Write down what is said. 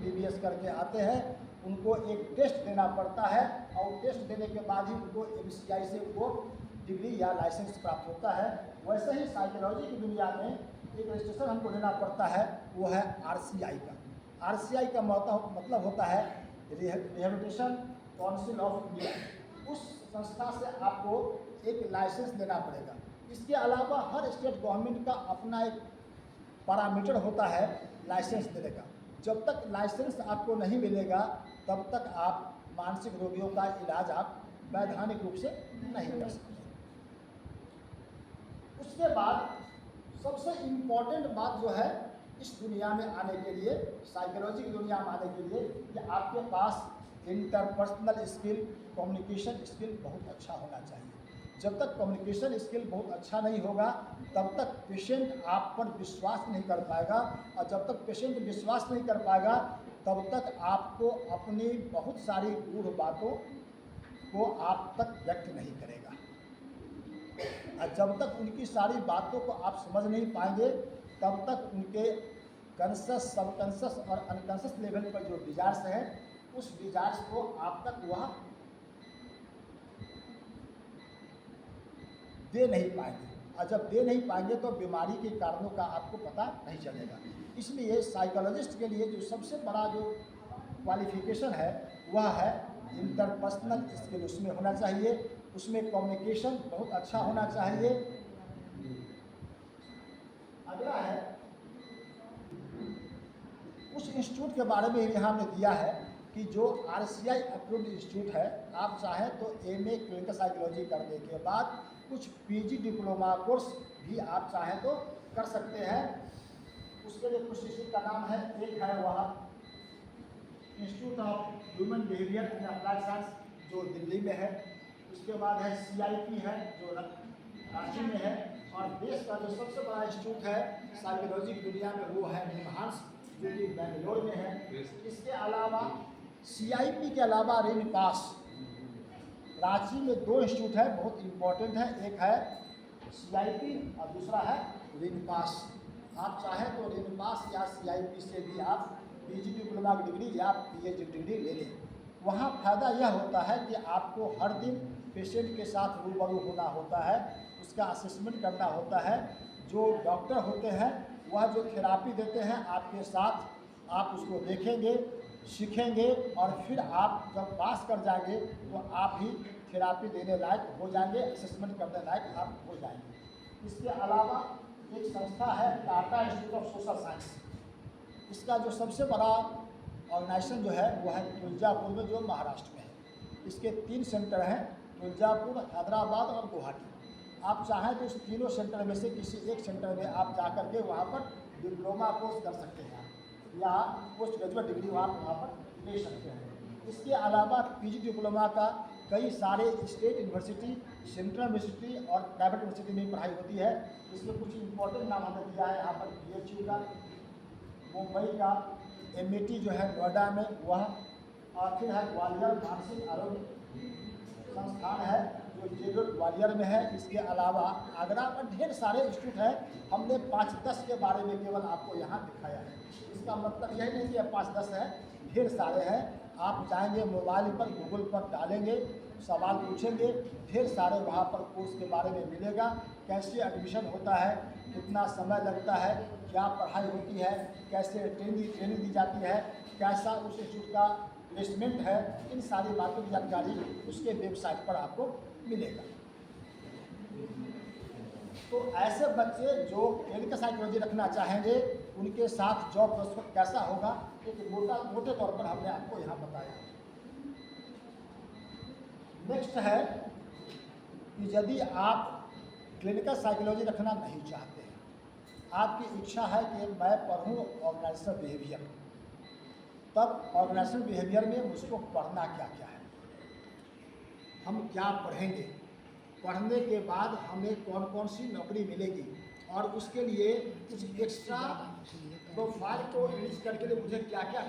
MBBS करके आते हैं, उनको एक टेस्ट देना पड़ता है और टेस्ट देने के बाद ही उनको MCI से वो डिग्री या लाइसेंस प्राप्त होता है। वैसे ही साइकोलॉजी की दुनिया में एक रजिस्ट्रेशन हमको लेना पड़ता है, वो है RCI का। RCI का मतलब होता है रिहेबिलिटेशन काउंसिल ऑफ इंडिया। उस संस्था से आपको एक लाइसेंस लेना पड़ेगा। इसके अलावा हर स्टेट गवर्नमेंट का अपना एक पैरामीटर होता है लाइसेंस देने का। जब तक लाइसेंस आपको नहीं मिलेगा तब तक आप मानसिक रोगियों का इलाज आप वैधानिक रूप से नहीं कर सकते। उसके बाद सबसे इम्पोर्टेंट बात जो है इस दुनिया में आने के लिए, साइकोलॉजी की दुनिया में आने के लिए, कि आपके पास इंटरपर्सनल स्किल, कम्युनिकेशन स्किल बहुत अच्छा होना चाहिए। जब तक कम्युनिकेशन स्किल बहुत अच्छा नहीं होगा तब तक पेशेंट आप पर विश्वास नहीं कर पाएगा, और जब तक पेशेंट विश्वास नहीं कर पाएगा तब तक आपको अपनी बहुत सारी गूढ़ बातों को आप तक व्यक्त नहीं करेगा। और जब तक उनकी सारी बातों को आप समझ नहीं पाएंगे तब तक उनके कॉन्शस, सबकॉन्शस और अनकॉन्शस लेवल पर जो डिजायर्स है उस डिजायर्स को आप तक वह दे नहीं पाएंगे, और जब दे नहीं पाएंगे तो बीमारी के कारणों का आपको पता नहीं चलेगा। इसलिए साइकोलॉजिस्ट के लिए जो सबसे बड़ा जो क्वालिफिकेशन है वह है इंटरपर्सनल स्किल, उसमें होना चाहिए। उसमें कम्युनिकेशन बहुत अच्छा होना चाहिए। अगला है, उस इंस्टीट्यूट के बारे में यहाँ हमने दिया है कि जो RCI अप्रूव्ड इंस्टीट्यूट है, आप चाहें तो MA क्लिनिकल साइकोलॉजी करने के बाद कुछ PG डिप्लोमा कोर्स भी आप चाहें तो कर सकते हैं। उसके लिए कुछ इंस्टीट्यूट का नाम है, एक है वह institute of human behaviour and applied science जो दिल्ली में है। उसके बाद है CIP है जो रांची में है, और देश का जो सबसे बड़ा इंस्टीट्यूट है साइकोलॉजी की दुनिया में वो है निमहांस जो कि बेंगलोर में है। इसके अलावा CIP के अलावा रेनिपास, रांची में 2 इंस्टीट्यूट है बहुत इम्पोर्टेंट है, एक है CIP और दूसरा है रेनिपास। आप चाहें तो रेनिपास या CIP से भी आप PG डिप्लोमा की डिग्री या PhD डिग्री ले लें। वहाँ फ़ायदा यह होता है कि आपको हर दिन पेशेंट के साथ रूबरू होना होता है, उसका असेसमेंट करना होता है। जो डॉक्टर होते हैं वह जो थेरापी देते हैं आपके साथ, आप उसको देखेंगे, सीखेंगे, और फिर आप जब पास कर जाएंगे तो आप भी थेरापी देने लायक हो जाएंगे, असेसमेंट करने लायक आप हो जाएंगे। इसके अलावा एक संस्था है Tata institute of social science. इसका जो सबसे बड़ा ऑर्गेनाइजेशन जो है वह है तुलजापुर में जो महाराष्ट्र में है। इसके 3 सेंटर हैं, तुलजापुर, हैदराबाद और गुवाहाटी। आप चाहें तो इस तीनों सेंटर में से किसी एक सेंटर में आप जाकर के वहाँ पर डिप्लोमा कोर्स कर सकते हैं या पोस्ट ग्रेजुएट डिग्री आप वहाँ पर ले सकते हैं। इसके अलावा PG डिप्लोमा का कई सारे स्टेट यूनिवर्सिटी, सेंट्रल यूनिवर्सिटी और प्राइवेट यूनिवर्सिटी में पढ़ाई होती है। इसमें कुछ इम्पोर्टेंट नाम हमने दिया है यहाँ पर, BHU का, मुंबई का, MIT जो है नोएडा में वह, और फिर है ग्वालियर मानसिक आरोग्य संस्थान है जो JDOT ग्वालियर में है। इसके अलावा आगरा में ढेर सारे इंस्टीट्यूट हैं। हमने 5-10 के बारे में केवल आपको यहाँ दिखाया है। इसका मतलब यही नहीं कि 5-10 है, ढेर सारे हैं। आप जाएंगे मोबाइल पर, गूगल पर डालेंगे, सवाल पूछेंगे, ढेर सारे वहाँ पर कोर्स के बारे में मिलेगा। कैसे एडमिशन होता है, कितना समय लगता है, क्या पढ़ाई होती है, कैसे ट्रेनिंग दी जाती है, कैसा उस इंस्टीट्यूट का प्लेसमेंट है, इन सारी बातों की जानकारी उसके वेबसाइट पर आपको मिलेगा। तो ऐसे बच्चे जो क्लिनिकल साइकोलॉजी रखना चाहेंगे उनके साथ जॉब प्रोस्पेक्ट कैसा होगा, एक मोटे तौर पर हमने आपको यहाँ बताया। नेक्स्ट है कि यदि आप क्लिनिकल साइकोलॉजी रखना नहीं चाहते हैं, आपकी इच्छा है कि मैं पढ़ूँ ऑर्गेनाइजेशनल बिहेवियर, तब ऑर्गेनाइजेशनल बिहेवियर में मुझको पढ़ना क्या क्या है, हम क्या पढ़ेंगे, पढ़ने के बाद हमें कौन कौन सी नौकरी मिलेगी, और उसके लिए कुछ एक्स्ट्रा प्रोफाइल को एनरिच करके लिए मुझे क्या क्या